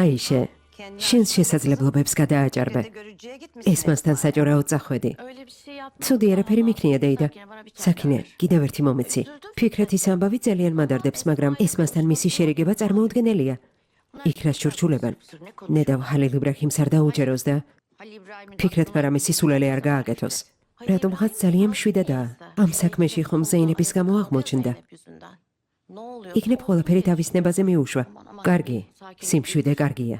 Ayşe, შენს შესაძლებლობებს გადააჭარბე. ეს მასთან საჭიროოდ წახვედი. ცუდი არაფერი მიქნია დეიდა. საქინე, კიდევ ერთი მომეცი. ფიქრეთის ამბავი ძალიან მადარდებს, მაგრამ ეს მასთან მისი შერიგება წარმოუდგენელია. იქ რას ჩურჩულებენ? ნედავ ჰალილ იბრაჰიმს არ დაუჯეროს და ფიქრეთ მაგრამ ის სულელე არ გააკეთოს. რატომღაც ძალიან მშვიდადაა. ამ საქმეში ხომ ზეინების გამო აღმოჩნდა. იქნებ ყველაფერი თავის ნებაზე მიუშვა. კარგი, სიმშვიდე კარგია.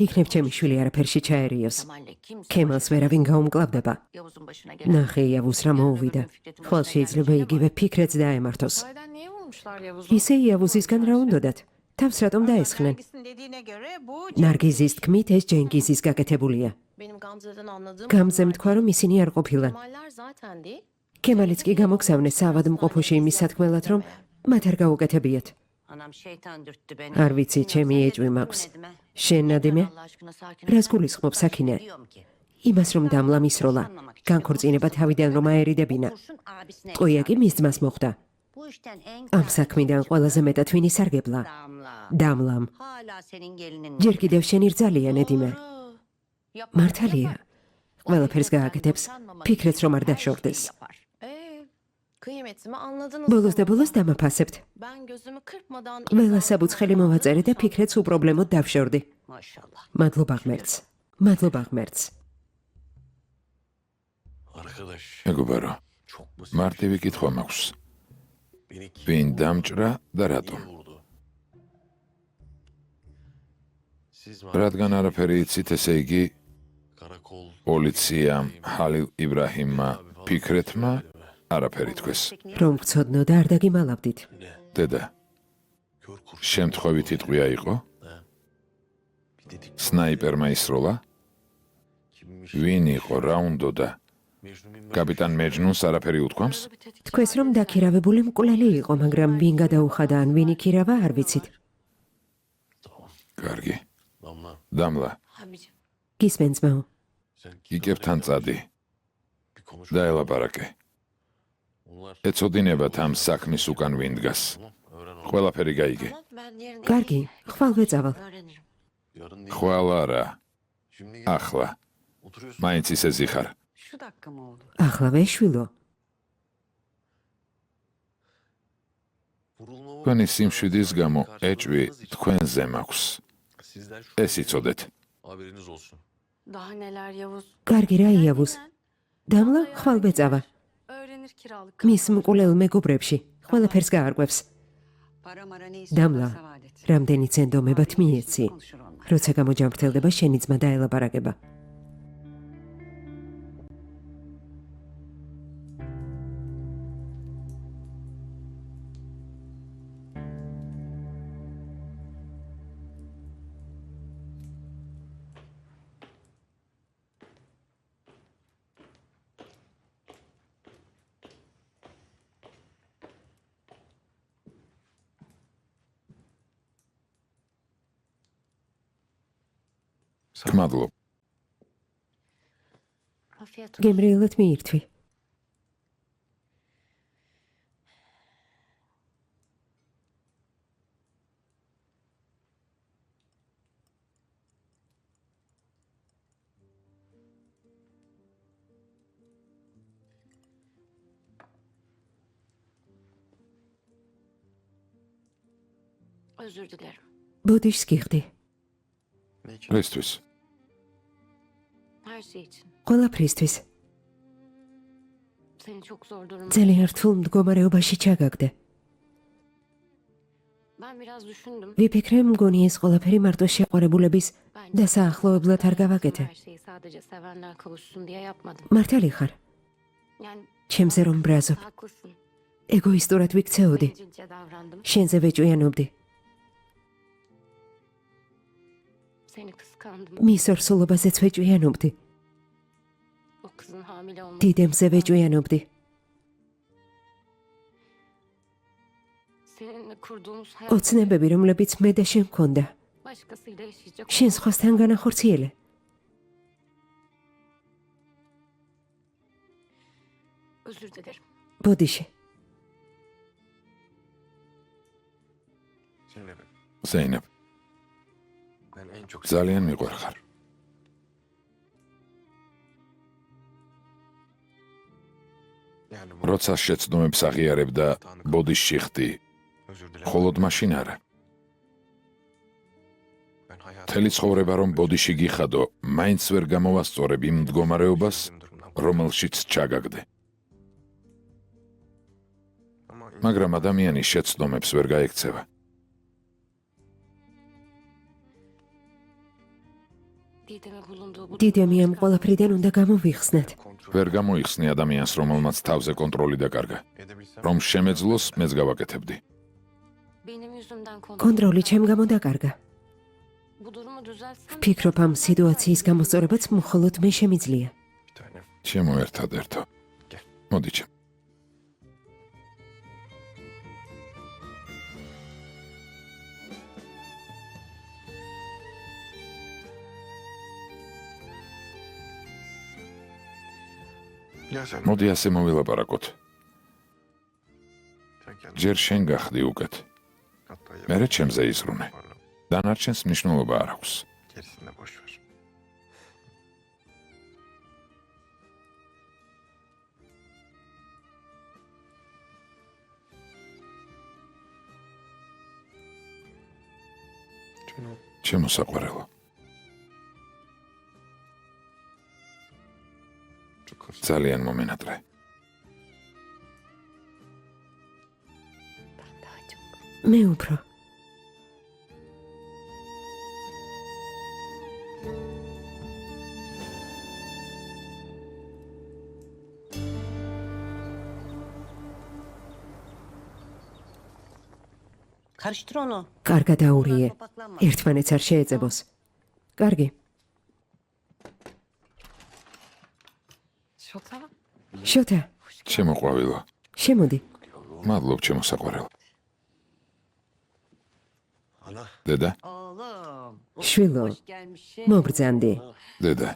იქნებ ჩემი შვილი არაფერში ჩაერიოს. ქემალს ვერავინ გაუმკლავდება. ნახე იავუს რა მოუვიდა. ხვალ შეიძლება იგივე ფიქრიც დაემართოს. ისე იავუსისგან რა უნდოდათ? თავს რატომ დაესხნენ? ნარგიზის თქმით ეს ჯენგიზის გაკეთებულია. გამზემ თქვა რომ ისინი არ ყოფილან. ქემალიც კი გამოგზავნეს საავადმყოფოში იმის სათქმელად რომ მათ არ გაუკეთებიათ. არ ვიცი, ჩემი ეჭვი მაქვს. შენ ნადიმე? რას გულისხმობ საქინე? იმას რომ დამლა მისროლა. განქორწინება თავიდან რომ აერიდებინა. ტყუია კი მის ძმას მოხვდა. ამ საქმიდან ყველაზე მეტად ვინ ისარგებლა? დამლამ. ჯერ კიდევ შენი რძალია ნედიმე. მართალია. ყველაფერს გააკეთებს. ფიქრეც რომ არ დაშორდეს. ბოლოს და ბოლოს დამაფასებთ. ყველა საბუცხელი მოვაწერე და ფიქრეც უპრობლემოდ დავშორდი. მადლობა ღმერთს. მადლობა ღმერთს. მეგობარო, მარტივი კითხვა მაქვს. ვინ დამჭრა და რატომ? რადგან არაფერი იცით, ესე იგი პოლიციამ, ჰალილ იბრაჰიმმა, ფიქრეთმა არაფერი თქვეს. რომ გცოდნო და არ დაგიმალავდით. დედა, შემთხვევითი ტყვია იყო? სნაიპერმა ისროლა? ვინ იყო, რა უნდოდა? კაპიტან მეჯნუნს არაფერი უთქვამს? თქვეს რომ დაქირავებული მკვლელი იყო, მაგრამ ვინ გადაუხადა ან ვინ იქირავა არ ვიცით. კარგი. დამლა, გისმენ ძმაო. იკებთან წადი. დაელაპარაკე. ეწოდინებათ ამ საქმის უკან ვინ დგას. ყველაფერი გაიგე. კარგი, ხვალ ვეწავალ. ხვალ არა. ახლა. მაინც ისე ზიხარ. ახლა ვეშვილო. თქვენი სიმშვიდის გამო ეჭვი თქვენზე მაქვს. ეს იცოდეთ. კარგი რა იავუს. დამლა ხვალ ვეწავა. მის მკვლელ მეგობრებში ყველაფერს გაარკვევს. დამლა, რამდენი ცენდომებათ მიეცი. როცა გამოჯამრთელდება შენი ძმა დაელაპარაკება. მადლობ. გემრიელად მიირთვი. ბოდიშს გიხდი. რისთვის? ყველაფრისთვის. ძალიან რთულ მდგომარეობაში ჩაგაგდე. ვიფიქრე, მგონი ეს ყველაფერი მარტო შეყვარებულების დასაახლოებლად არ გავაკეთე. მართალი ხარ. ჩემზე რომ ბრაზობ. ეგოისტურად ვიქცეოდი. შენზე ვეჭვიანობდი. მის ორსულობაზეც ვეჭვიანობდი. დიდემზე ვეჭვიანობდი. ოცნებები, რომლებიც მე და შენ გქონდა. შენ სხვასთან განახორციელე. ბოდიში. ზეინებ. ძალიან მიყვარხარ. როცა შეცდომებს აღიარებ და ბოდიში ხდი, მხოლოდ მაშინ არა. მთელი ცხოვრება რომ ბოდიში გიხადო, მაინც ვერ გამოვასწორებ იმ მდგომარეობას, რომელშიც ჩაგაგდე. მაგრამ ადამიანი შეცდომებს ვერ გაექცევა. დიდემი ამ ყველაფრიდან უნდა გამოვიხსნათ. ვერ გამოიხსნი ადამიანს, რომელმაც თავზე კონტროლი დაკარგა. რომ შემეძლოს, მეც გავაკეთებდი. კონტროლი ჩემ გამო დაკარგა. ვფიქრობ ამ სიტუაციის გამოსწორებაც მხოლოდ მე შემიძლია. ჩემო ერთადერთო. მოდი ჩემ. მოდი ასე მოვილაპარაკოთ. ჯერ შენ გახდი უკეთ. მერე ჩემზე იზრუნე. დანარჩენს მნიშვნელობა არ აქვს. ჩემო საყვარელო. ძალიან მომენატრე. მე უფრო. კარგად აურიე. ერთმანეთს არ შეეწებოს. კარგი. შოთა, ჩემო ყვავილო. შემოდი. მადლობ ჩემო საყვარელო. დედა, შვილო, მობრძანდი. დედა.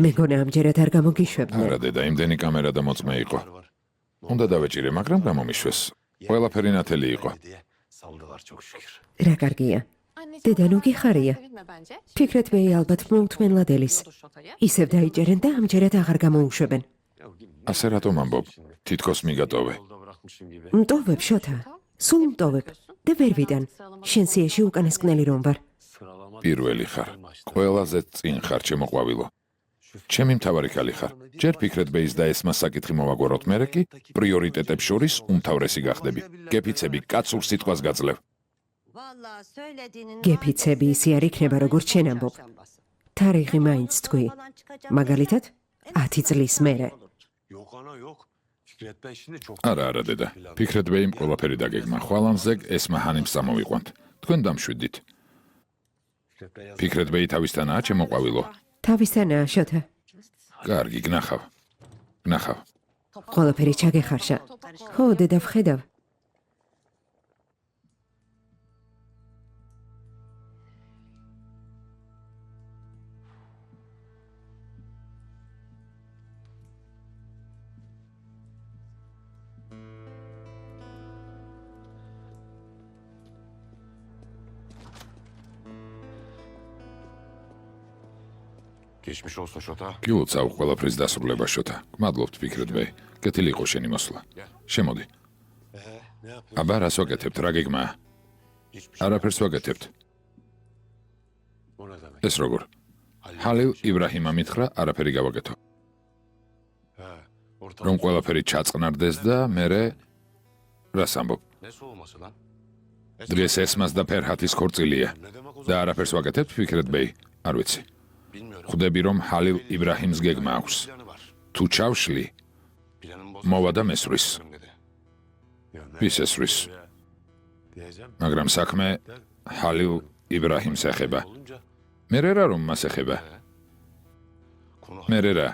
მეგონა ამჯერად არ გამოგიშვებდნენ. არა დედა, იმდენი კამერა და მოწმე იყო. უნდა დავეჭირე, მაგრამ გამომიშვეს. ყველაფერი ნათელი იყო. რა კარგია. დედა ნუ გიხარია. ფიქრეთ მე ალბათ მოუთმენლად ელის. ისევ დაიჭერენ და ამჯერად აღარ გამოუშვებენ. ასე რატომ ამბობ? თითქოს მიგატოვე. მტოვებ შოთა. სულ მტოვებ და ვერ ვიდან. შენ სიაში უკანასკნელი რომ ვარ. პირველი ხარ. ყველაზე წინ ხარ ჩემო ყვავილო. ჩემი მთავარი ქალი ხარ. ჯერ ფიქრეთ ბეის და ესმას საკითხი მოვაგვაროთ, მერე კი პრიორიტეტებს შორის უმთავრესი გახდები. გეფიცები კაცურ სიტყვას გაძლევ. გეფიცები ისი არ იქნება როგორც შენ ამბობ. თარიღი მაინც თქვი. მაგალითად 10 წლის მერე. არა დედა. ფიქრეთ ბეიმ ყველაფერი დაგეგმა. ხვალამზე ესმა ჰანიმს წამოვიყვანთ. თქვენ დამშვიდით. ფიქრეთ ბეი თავისთანაა ჩემო ყვავილო. თავისთანაა შოთა. კარგი, გნახავ. გნახავ. ყველაფერი ჩაგეხარშა. ხო, დედა ვხედავ. გილოცავ ყველაფრის დასრულება შოთა. გმადლობთ ფიქრეთ ბეი. კეთილი იყო შენი მოსვლა. შემოდი. აბა რას ვაკეთებთ, რა გეგმაა? არაფერს ვაკეთებთ. ეს როგორ? ჰალილ იბრაჰიმა მითხრა არაფერი გავაკეთო. რომ ყველაფერი ჩაწყნარდეს და მერე რას ამბობ? დღეს ესმას და ფერჰათის ქორწილია და არაფერს ვაკეთებთ ფიქრეთ ბეი. არ ვიცი. ხვდები რომ ჰალილ იბრაჰიმს გეგმა აქვს. თუ ჩავშლი, მოვა და მესვრის. ვის ესვრის? მაგრამ საქმე ჰალილ იბრაჰიმს ეხება. მერე რა რომ მას ეხება? მერე რა?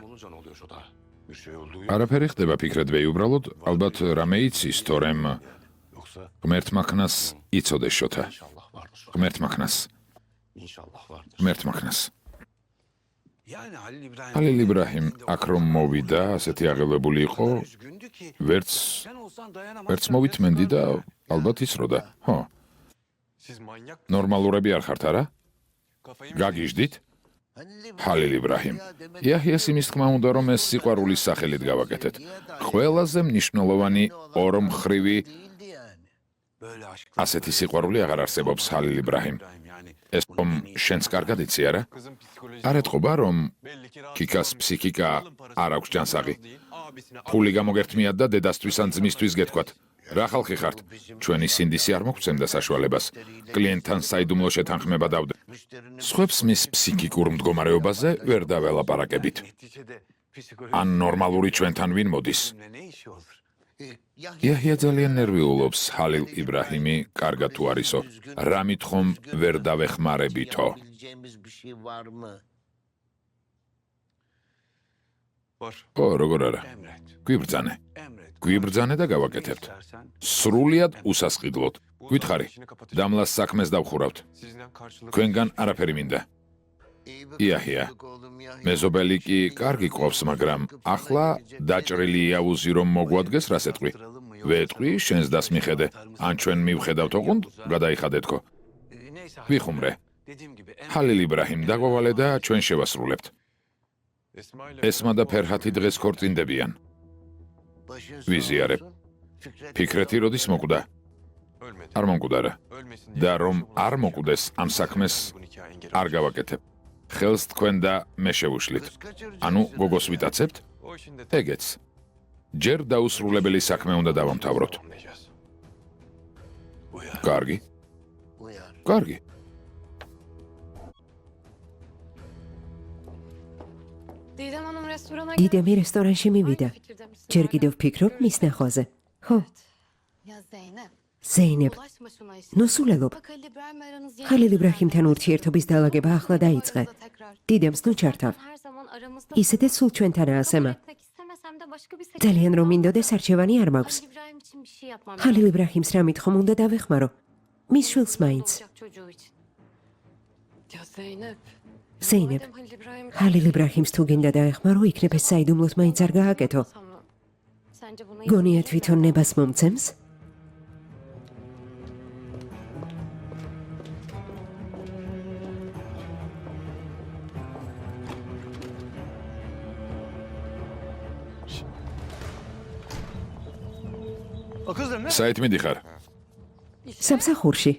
არაფერი ხდება ფიქრეთ ბეი, უბრალოდ ალბათ რამე იცის, თორემ ღმერთმა ქნას იცოდეს შოთა. ღმერთმა ქნას. ღმერთმა ქნას. ჰალილ იბრაჰიმ აქ რომ მოვიდა, ასეთი აღელვებული იყო, ვერც მოვითმენდი და ალბათ ისროდა. ხო. ნორმალურები არ ხართ არა? გაგიჟდით? ჰალილ იბრაჰიმ. იაჰიას იმის თქმა უნდა, რომ ეს სიყვარულის სახელით გავაკეთეთ. ყველაზე მნიშვნელოვანი ორმხრივი ასეთი სიყვარული აღარ არსებობს, ჰალილ იბრაჰიმ. ეს რომ შენს კარგად იცი არა? არ ეთყობა, რომ კიკას ფსიქიკა არ აქვს ჯანსაღი. ფული გამოგერთმიათ და დედასთვის ან ძმისთვის გეთქვათ. რა ხალხი ხართ? ჩვენი სინდისი არ მოგცემდა საშუალებას. კლიენტთან საიდუმლო შეთანხმება დავდე. სხვებს მის ფსიქიკურ მდგომარეობაზე ვერ დაველაპარაკებით. ან ნორმალური ჩვენთან ვინ მოდის? იაჰია ძალიან ნერვიულობს, ჰალილ იბრაჰიმი, კარგად თუ არისო. რა მithom ვერ დავეხმარებითო? ო, როგორ არა? გვიბრძანე. გვიბრძანე და გავაკეთებთ. სრულიად უსასყიდლოდ. გითხარი, დამლას საქმეს დავხურავთ. თქვენგან არაფერი მინდა. იაჰია, მეზობელი კი კარგი ყოფს, მაგრამ ახლა დაჭრილი იავუზი რომ მოგვადგეს, რას ეტყვი? ვეტყვი, შენს დას მიხედე, ან ჩვენ მივხედავთ ოღონდ, გადაიხადეთქო. ვიხუმრე. ჰალილ იბრაჰიმ დაგვავალე და ჩვენ შევასრულებთ. ესმა და ფერჰათი დღეს ქორწინდებიან. ვიზიარებ. ფიქრეთი როდის მოკვდა? არ მომკვდარა. და რომ არ მოკვდეს, ამ საქმეს არ გავაკეთებ. ხელს თქვენ და მე შევუშლით. ანუ გოგოს ვიტაცებთ? ეგეც. ჯერ დაუსრულებელი საქმე უნდა დავამთავროთ. კარგი. კარგი. დიდემი რესტორანში მივიდა. ჯერ კიდევ ვფიქრობ მის ნახვაზე. ხო, ზეინებ. ნუ სულელობ. ჰალილ იბრაჰიმთან ურთიერთობის დალაგება ახლა დაიწყე. დიდემს ნუ ჩართავ. ისედაც სულ ჩვენთანაა სემა. ძალიან რომ მინდოდეს არჩევანი არ მაქვს. ჰალილ იბრაჰიმს რა მithom უნდა დავეხმარო. მის შვილს მაინც. ზეინებ, ჰალილ იბრაჰიმს თუ გინდა დაეხმარო, იქნებ ეს საიდუმლოდ მაინც არ გააკეთო. გონია თვითონ ნებას მომცემს? საით მიდიხარ? სამსახურში.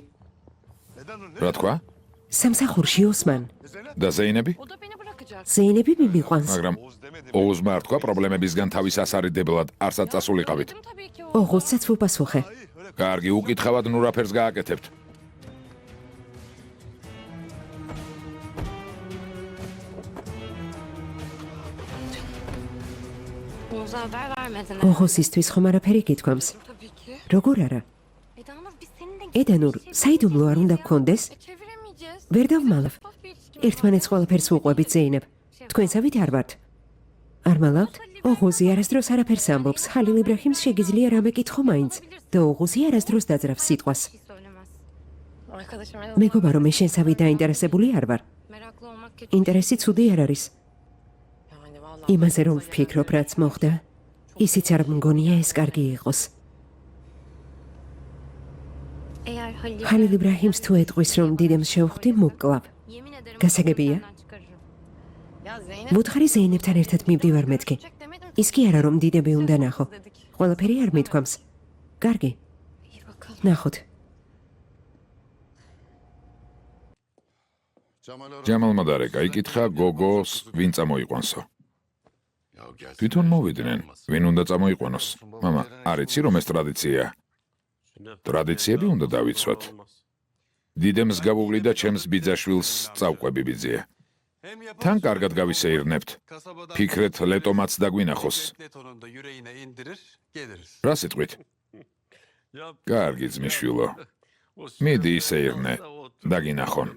რა თქვა? სამსახურში ოსმან. და ზეინები? ზეინები მიმიყვანს. მაგრამ ოუზმა არ თქვა პრობლემებისგან თავის ასარიდებლად არსად წასულიყავით. ოღუცაც ვუპასუხე. კარგი, უკითხავად ნუ რაფერს გააკეთებთ. ოღოსისთვის ხომ არაფერი გითქვამს? როგორ არა? ედანურ, საიდუმლო არ უნდა გქონდეს? ვერ დავმალავ. ერთმანეთს ყველაფერს ვუყვებით, ზეინებ. თქვენსავით არ ვართ. არ მალავთ? ოღუზი არასდროს არაფერს ამბობს. ჰალილ იბრაჰიმს შეგიძლია რამე კითხო მაინც. და ოღუზი არასდროს დაძრავს სიტყვას. მეგონა რომ შენსავით დაინტერესებული არ ვარ. ინტერესი ცუდი არ არის. იმაზე რომ ვფიქრობ, რაც მოხდა, ისიც არ მგონია ეს კარგი იყოს. ჰალილ იბრაჰიმს თუ ეტყვის, რომ დიდემს შევხვდი, მოვკლავ. გასაგებია? ვუთხარი ზეინებთან ერთად მივდივარ მეთქი. ის კი არა, რომ დიდები უნდა ნახო. ყველაფერი არ მithქვამს. კარგი. ნახოთ. ჯამალმა დარეკა, იკითხა გოგოს ვინ წამოიყვანსო. თვითონ მოვიდნენ, ვინ უნდა წამოიყვანოს. მამა, არ იცი რომ ეს ტრადიციაა? ტრადიციები უნდა დავიცვათ. დიდემს გავუვლი და ჩემს ბიძაშვილს წავყვები ბიძია. თან კარგად გავისეირნებთ. ფიქრეთ ლეტომაც დაგვინახოს. რა სიტყვით? კარგი ძმისშვილო. მიდი ისეირნე, დაგინახონ.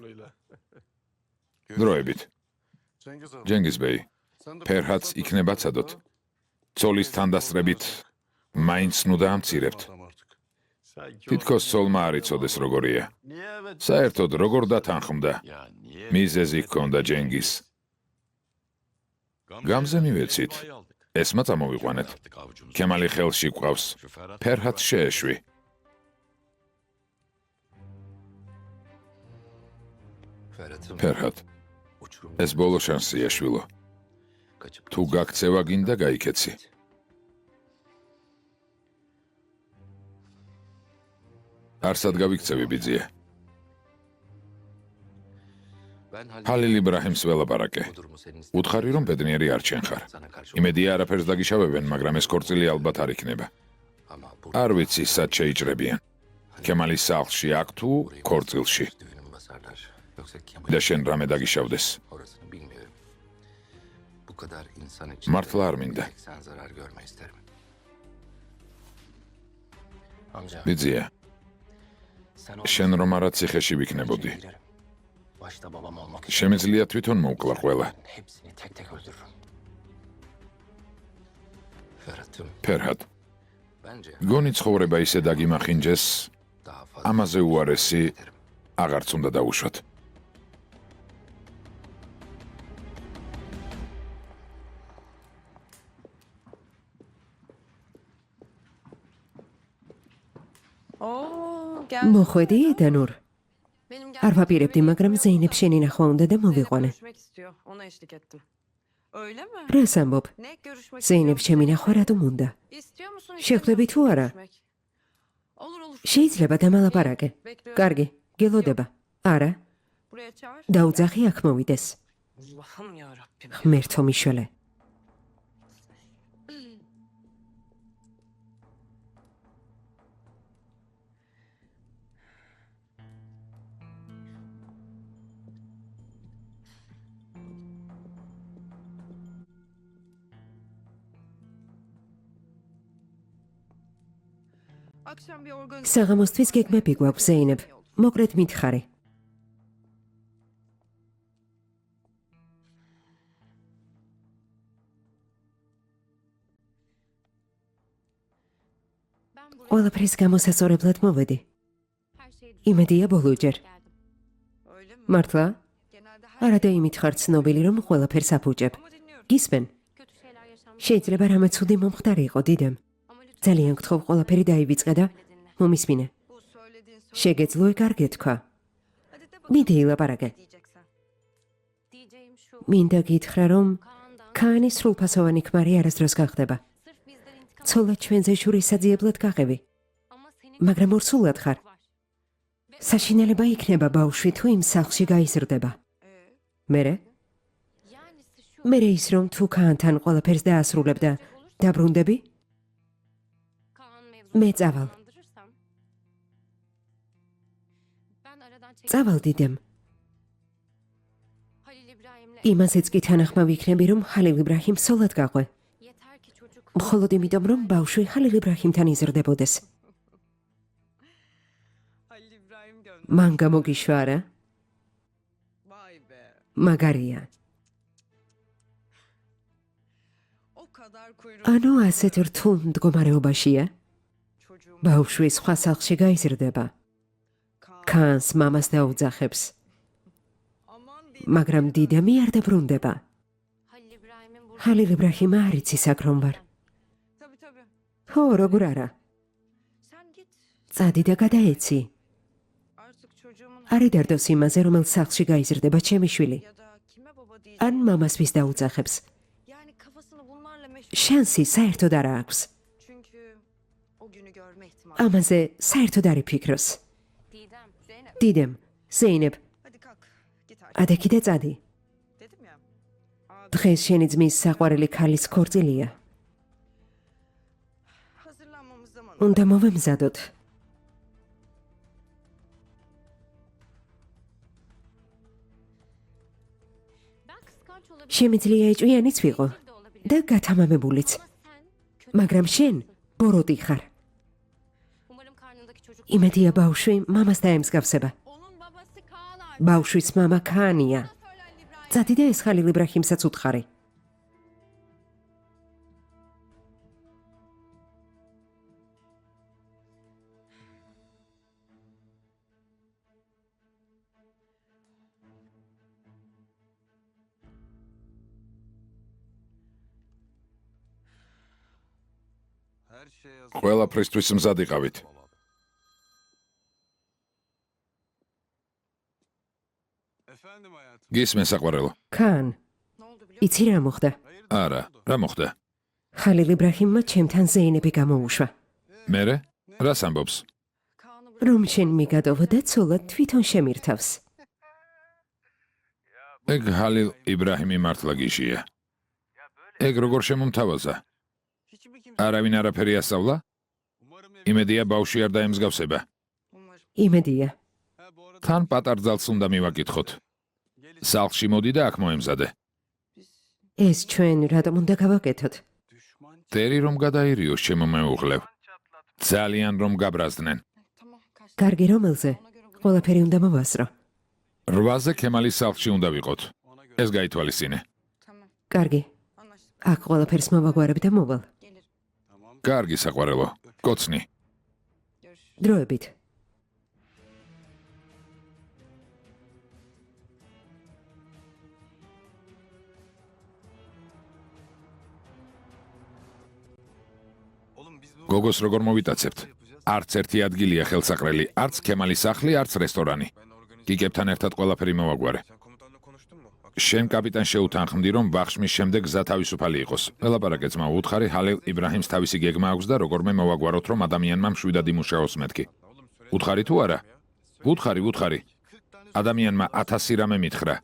დროებით. ჯენგიზბეი, ფერჰათს იქნება ცადოთ. ცოლის თანდასწრებით მაინც ნუ დაამცირებთ. თითქოს ცოლმა არ იცოდეს როგორია. საერთოდ როგორ დათანხმდა. მიზეზი ჰქონდა ჯენგიზს. გამზე მივეცით. ესმა წამოვიყვანეთ. ქემალი ხელში გვყავს. ფერჰათს შეეშვი. ფერჰად, ეს ბოლო შანსია, შვილო. თუ გაქცევა გინდა, გაიქეცი. არსად გავიქცევი, ბიძია. ჰალილ იბრაჰიმს ველაპარაკე. უთხარი, რომ ბედნიერი არ ჩენხარ. იმედია არაფერს დაგიშავებენ, მაგრამ ეს ქორწილი ალბათ არ იქნება. არ ვიცი, სად შეიჭრებიან. ქემალის სახლში აქ თუ ქორწილში. და შენ რამე დაგიშავდეს. მართლა არ მინდა. ბიძია, შენ რომ არა ციხეში ვიქნებოდი. შემიძლია თვითონ მოვკლა ყველა. ფერჰად, გონი ცხოვრება ისე დაგიმახინჯეს, ამაზე უარესი აღარც უნდა დაუშვათ. მოხვედი, დანურ. არ ვაპირებდი, მაგრამ ზეინებ შენი ნახვა უნდა და მოვიყვანე. რას ამბობ? ზეინებ ჩემი ნახვა რატომ უნდა? შეხვდები თუ არა? შეიძლება დამალაპარაკე. კარგი, გელოდება. არა? დაუძახი აქ მოვიდეს. ღმერთო მიშველე. საღამოსთვის გეგმები გვაქვს, ზეინებ. მოკლედ მითხარი. ყველაფრის გამოსასწორებლად მოვედი. იმედია ბოლოჯერ. მართლა? არადა იმით ხარ ცნობილი, რომ ყველაფერს აფუჭებ. გისმენ? შეიძლება რამე ცუდი მომხდარი იყო, დიდემ. ძალიან გთხოვ, ყველაფერი დაივიწყე და მომისმინე. შეგეძლო ეგ არ გეთქვა. მიდი ილაპარაკე. მინდა გითხრა, რომ ქაანის სრულფასოვანი ქმარი არასდროს გახდება. ცოლად ჩვენზე შურისაძიებლად გაღები. მაგრამ ორსულად ხარ. საშინელება იქნება ბავშვი თუ იმ სახლში გაიზრდება. მერე? მერე ის, რომ თუ ქაანთან ყველაფერს დაასრულებ და დაბრუნდები? მე წავალ. წავალ, დიდემ. იმასეც კი თანახმა ვიქნები, რომ ჰალილ იბრაჰიმ სოლად გაყვე. მხოლოდ იმიტომ, რომ ბავშვი ჰალილ იბრაჰიმთან იზრდებოდეს. მან გამოგიშვა, არა? მაგარია. ანუ ასეთ რთულ მდგომარეობაშია? ბავშვი სხვა სახლში გაიზრდება. ქაანს მამას დაუძახებს. მაგრამ დიდემი არ დაბრუნდება. ჰალილ იბრაჰიმ არ იცის აქ რომ ვარ. ხო, როგორ არა? წადი და გადაეცი. არ იდარდოს იმაზე, რომელ სახლში გაიზრდება ჩემი შვილი. ან მამას ვის დაუძახებს. შანსი საერთოდ არ აქვს. ამაზე საერთოდ არ იფიქროს. დიდემ, ზეინებ, ადექი და წადი. დღეს შენი ძმის საყვარელი ქალის ქორწილია. უნდა მოვემზადოთ. შემიძლია ეჭვიანიც ვიყო და გათამამებულიც. მაგრამ შენ ბოროტი ხარ. იმედია ბავშვი მამას დაემსგავსება. ბავშვის მამა ქაანია. წადი და ეს ჰალილ იბრაჰიმსაც უთხარი. ყველაფრისთვის მზად იყავით. გისმენ საყვარელო. ქან, იცი რა მოხდა? არა, რა მოხდა? ხალილ იბრაჰიმმა ჩემთან ზეინები გამოუშვა. მერე? რას ამბობს? რომ შენ მიგატოვო და ცოლად თვითონ შემირთავს. ეგ ჰალილ იბრაჰიმი მართლა გიშია. ეგ როგორ შემომთავაზა? არავინ არაფერი ასწავლა? იმედია ბავშვი არ დაემსგავსება. იმედია. თან პატარ ძალს უნდა მივაკითხოთ. სახლში მოდი და აქ მოემზადე. ეს ჩვენ რატომ უნდა გავაკეთოთ? დერი რომ გადაირიოს ჩემო მეუღლევ. ძალიან რომ გაბრაზდნენ. კარგი რომელზე? ყველაფერი უნდა მოვასწრო. 8-ზე ქემალის სახლში უნდა ვიყოთ. ეს გაითვალისწინე. კარგი. აქ ყველაფერს მოვაგვარებ და მოვალ. კარგი საყვარელო. კოცნი. დროებით. გოგოს როგორ მოვიტაცებთ? არც ერთი ადგილია ხელსაყრელი, არც ქემალის სახლი, არც რესტორანი. კიკებთან ერთად ყველაფერი მოვაგვარე. შენ კაპიტან შეუთანხმდი, რომ ბახშმის შემდეგ გზა თავისუფალი იყოს. ელაპარაკე ძმა, უთხარი ჰალილ იბრაჰიმს თავისი გეგმა აქვს და როგორმე მოვაგვაროთ, რომ ადამიანმა მშვიდად იმუშაოს მეთქი. უთხარი თუ არა? უთხარი. ადამიანმა 1000 რამე მითხრა.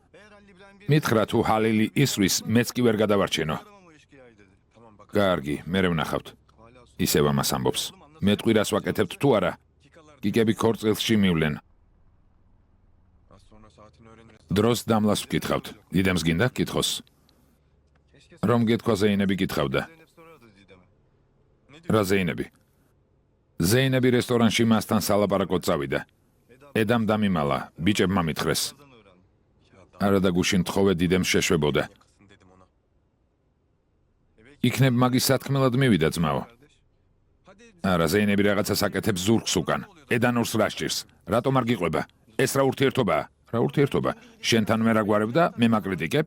მითხრა თუ ჰალილი ისვრის, მეც კი ვერ გადავარჩენო. კარგი, მერე ვნახავთ. ისევ ამას ამბობს. მეტყვირას ვაკეთებთ თუ არა? კიკები ქორწილში მივლენ. დროს დამლას ვკითხავთ. დიდემს გინდა კითხოს? რომ გეთქვა ზეინები კითხავდა. რა ზეინები? ზეინები რესტორანში მასთან სალაპარაკოდ წავიდა. ედამ დამიმალა, ბიჭებმა მითხრეს. არა და გუშინ თხოვე დიდემს შეშვებოდა. იქნებ მაგის სათქმელად მივიდა ძმაო. არა, ზეინები რაღაცას აკეთებს ზურგს უკან. ედანურს რა სჭირს? რატომ არ გიყვება? ეს რა ურთიერთობაა? რა ურთიერთობა? შენთან ვერ აგვარებ და მე მაკრიტიკებ?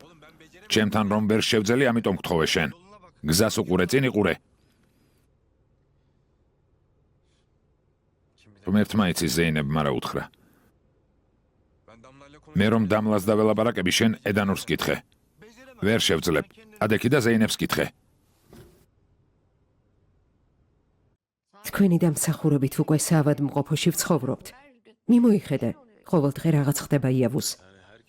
ჩემთან რომ ვერ შევძელი, ამიტომ გთხოვე შენ. გზას უყურე, წინ იყურე. ღმერთმა იცის ზეინებმა რა უთხრა. მე რომ დამლას დაველაპარაკები, შენ ედანურს კითხე. ვერ შევძლებ. ადექი და ზეინებს კითხე. თქვენი დამსახურებით უკვე საავადმყოფოში ვცხოვრობთ. მიმოიხედე, ყოველდღე რაღაც ხდება იავუს.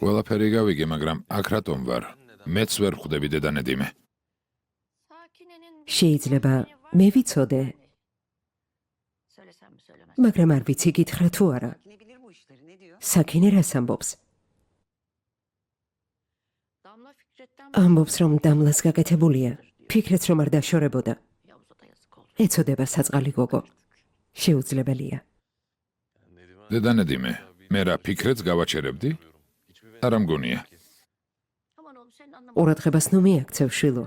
ყველაფერი გავიგე, მაგრამ აქ რატომ ვარ? მეც ვერ ხვდები დედანედიმე. შეიძლება მე ვიცოდე, მაგრამ არ ვიცი გითხრა თუ არა. საკინე რას ამბობს? ამბობს, რომ დამლას გაკეთებულია. ფიქრეთს რომ არ დაშორებოდა. ეცოდება საწყალი გოგო. შეუძლებელია. დედანედიმე, მე რა ფიქრეთს გავაჩერებდი? არა მგონია. ყურადღებას ნუ მიაქცევ შვილო.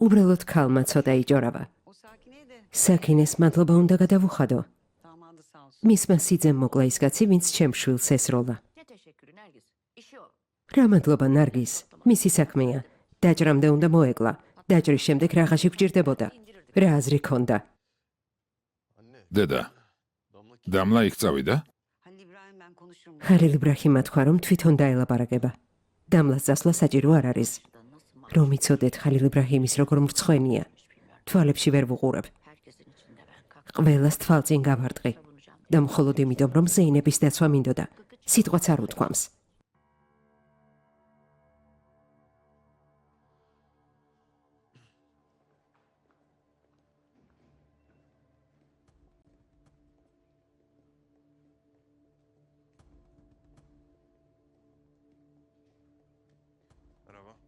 უბრალოდ ქალმა ცოტა იჯორავა. საკინეს მადლობა უნდა გადავუხადო. მისმა სიძემ მოკლა ის კაცი, ვინც ჩემ შვილს ესროლა. რა მადლობა ნარგის, მისი საქმეა. დაჭრამდე უნდა მოეკლა. დაჭრის შემდეგ რაღაცი გჭირდებოდა. რა აზრი ქონდა? დედა, დამლა იქ წავიდა? ხალილ იბრაჰიმმა თქვა, რომ თვითონ დაელაპარაკება. დამლას წასვლა საჭირო არ არის. რომ იცოდეთ ხალილ იბრაჰიმის როგორ მრცხვენია. თვალებში ვერ ვუყურებ. ყველას თვალწინ გავარტყი. და მხოლოდ იმიტომ, რომ ზეინების დაცვა მინდოდა. სიტყვაც არ უთქვამს.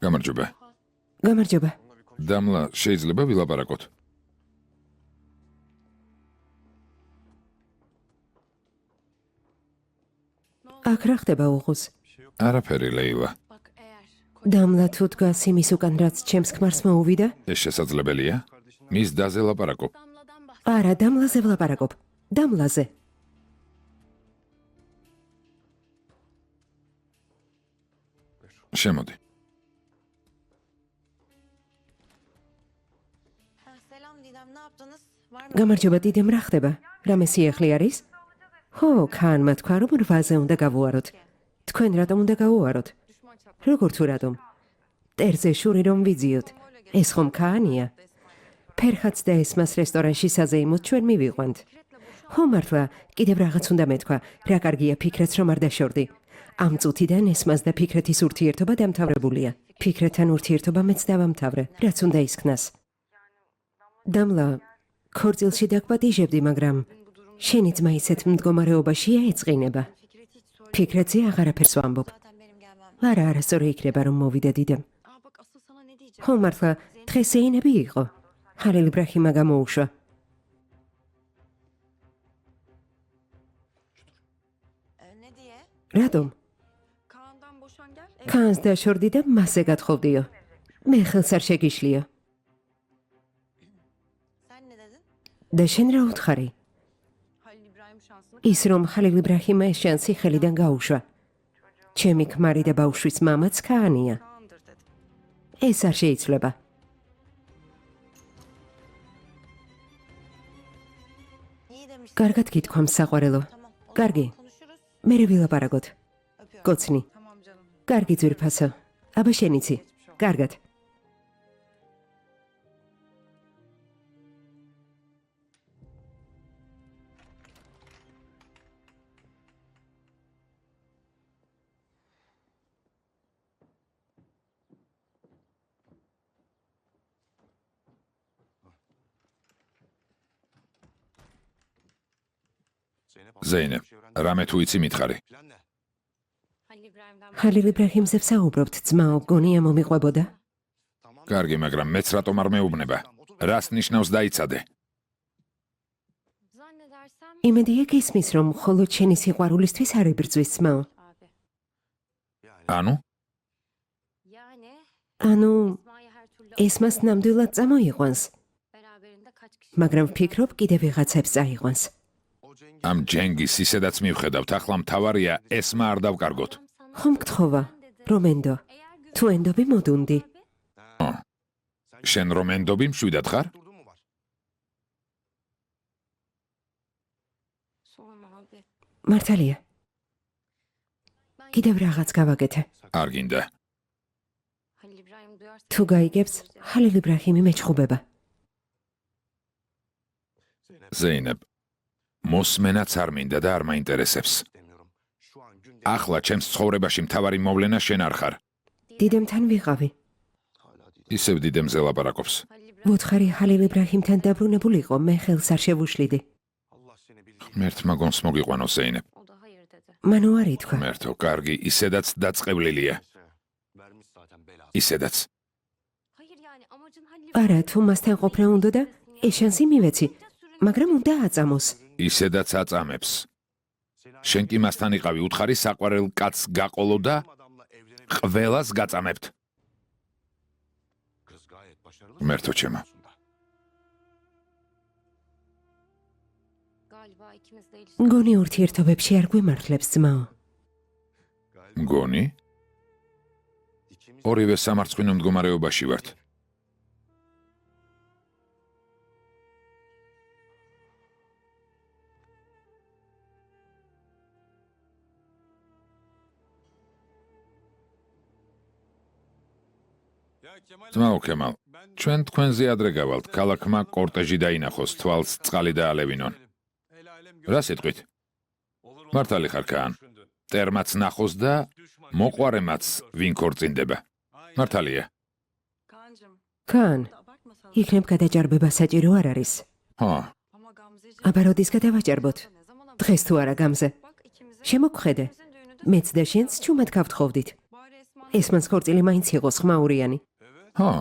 გამარჯობა. გამარჯობა. დამლა შეიძლება ვილაპარაკოთ? აქ რა ხდება უღუს? არაფერი, ლეილა. დამლა თუ დგას იმის უკან, რაც ჩემს ქმარს მოუვიდა? ეს შესაძლებელია? მის დაზე ლაპარაკობ. არა, დამლაზე ვლაპარაკობ. დამლაზე. შემოდი. გამარჯობა დიდემ, რა ხდება? რამე სიახლე არის? ხო, ქანმა თქვა, რომ 8-ზე უნდა გავუაროთ. თქვენ რატომ უნდა გაუაროთ? როგორ თუ რატომ? მტერზე შური რომ ვიძიოთ. ეს ხომ ქაანია? ფერხაც და ესმას რესტორანში საზეიმოდ ჩვენ მივიყვანთ. ხო მართლა, კიდევ რაღაც უნდა მეთქვა, რა კარგია ფიქრეთს რომ არ დაშორდი. ამ წუთიდან ესმას და ფიქრეთის ურთიერთობა დამთავრებულია. ფიქრეთთან ურთიერთობა მეც დავამთავრე, რაც უნდა ისქნას. დამლა, ქორწილში დაგპატიჟებდი, მაგრამ შენი ძმა ისეთ მდგომარეობაშია ეწყინება. ფიქრეთზე აღარაფერს ვამბობ. არა, არასწორი იქნება რომ მოვიდე დიდემ. ხო მართლა, დღეს ეინები იყო. ხალილ იბრაჰიმა გამოუშვა. რატომ? ქანს დაშორდი და მასზე გათხოვდიო. მე ხელს არ შეგიშლიო. და შენ რა უთხარი? ის რომ ხალილ იბრაჰიმა ეს შანსი ხელიდან გაუშვა. ჩემი ქმარი და ბავშვის მამაც ქაანია. ეს არ შეიძლება. კარგად გითქვამ საყვარელო. კარგი. მერე ვილაპარაკოთ. კოცნი. კარგი ძვირფასო. აბა შენიცი. კარგად. ზეინებ, რამე თუ იცი მითხარი. ხალილ იბრაჰიმზე ვსაუბრობთ, ძმაო, გონია მომიყვებოდა? კარგი, მაგრამ მეც რატომ არ მეუბნება? რას ნიშნავს დაიცადე? იმედია გისმის, რომ მხოლოდ შენი სიყვარულისთვის არ იბრძვის, ძმაო. ანუ ესმას ნამდვილად წამოიყვანს. მაგრამ ვფიქრობ, კიდევ ვიღაცებს წაიყვანს. ამ ჯენგის ისედაც მივხედავთ, ახლა მთავარია ესმა არ დავკარგოთ. ხომ გთხოვა, რომ ენდო. თუ ენდობი მოდუნდი. შენ რომ ენდობი მშვიდად ხარ? მართალია. კიდევ რაღაც გავაკეთე. არ გინდა. თუ გაიგებს, ხალილ იბრაჰიმი მეჩხუბება. ზეინებ, მოსმენაც არ მინდა და არ მაინტერესებს. ახლა ჩემს ცხოვრებაში მთავარი მოვლენა შენ არ ხარ. დიდემთან ვიყავი. ისევ დიდემზე ლაპარაკობს. ვუთხარი ხალილ იბრაჰიმთან დაბრუნებულიყო, მე ხელს არ შევუშლიდი. ღმერთმა გონს მოგიყვანო, ზეინებ. მანუ არ ითქვა. ღმერთო, კარგი, ისედაც დაწყევლილია. ისედაც. არა, თუ მასთან ყოფნა უნდა და ეს შანსი მივეცი, მაგრამ უნდა აწამოს. ისედაც აწამებს. შენ კი მასთან იყავი, უთხარი საყვარელ კაცს გაყოლო და ყველას გაწამებთ. ღმერთო ჩემო. მგონი ურთიერთობებში არ გვიმართლებს, ძმაო. მგონი? ორივე სამარცხვინო მდგომარეობაში ვართ. ძმაო ქემალ, ჩვენ თქვენზე ადრე გავალთ, ქალაქმა კორტეჟი დაინახოს, თვალს წყალი დაალევინონ. რა სიტყვით? მართალი ხარ ქაან. მტერმაც ნახოს და მოყვარემაც ვინ ქორწინდება. მართალია. ქაან, იქნებ გადაჭარბება საჭირო არ არის. ხო. აბა როდის გადავაჭარბოთ? დღეს თუ არა გამზე. შემოგხედე. მეც და შენც ჩუმად გავთხოვდით. ესმას ქორწილი მაინც იყოს ხმაურიანი. ხო.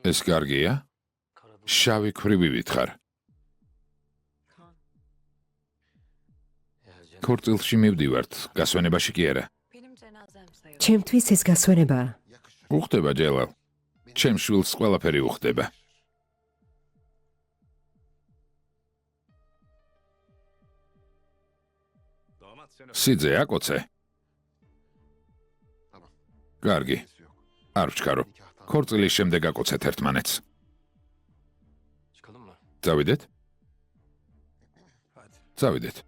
ეს კარგია? შავი ქვრივი ვითხარ. ქორწილში მივდივართ, გასვენებაში კი არა. ჩემთვის ეს გასვენებაა. უხდება ჯელალ. ჩემ შვილს ყველაფერი უხდება. სიძე აკოცე. კარგი. არ ვჩქარო. ქორწილის შემდეგ აკოცეთ ერთმანეთს. წავიდეთ? წავიდეთ.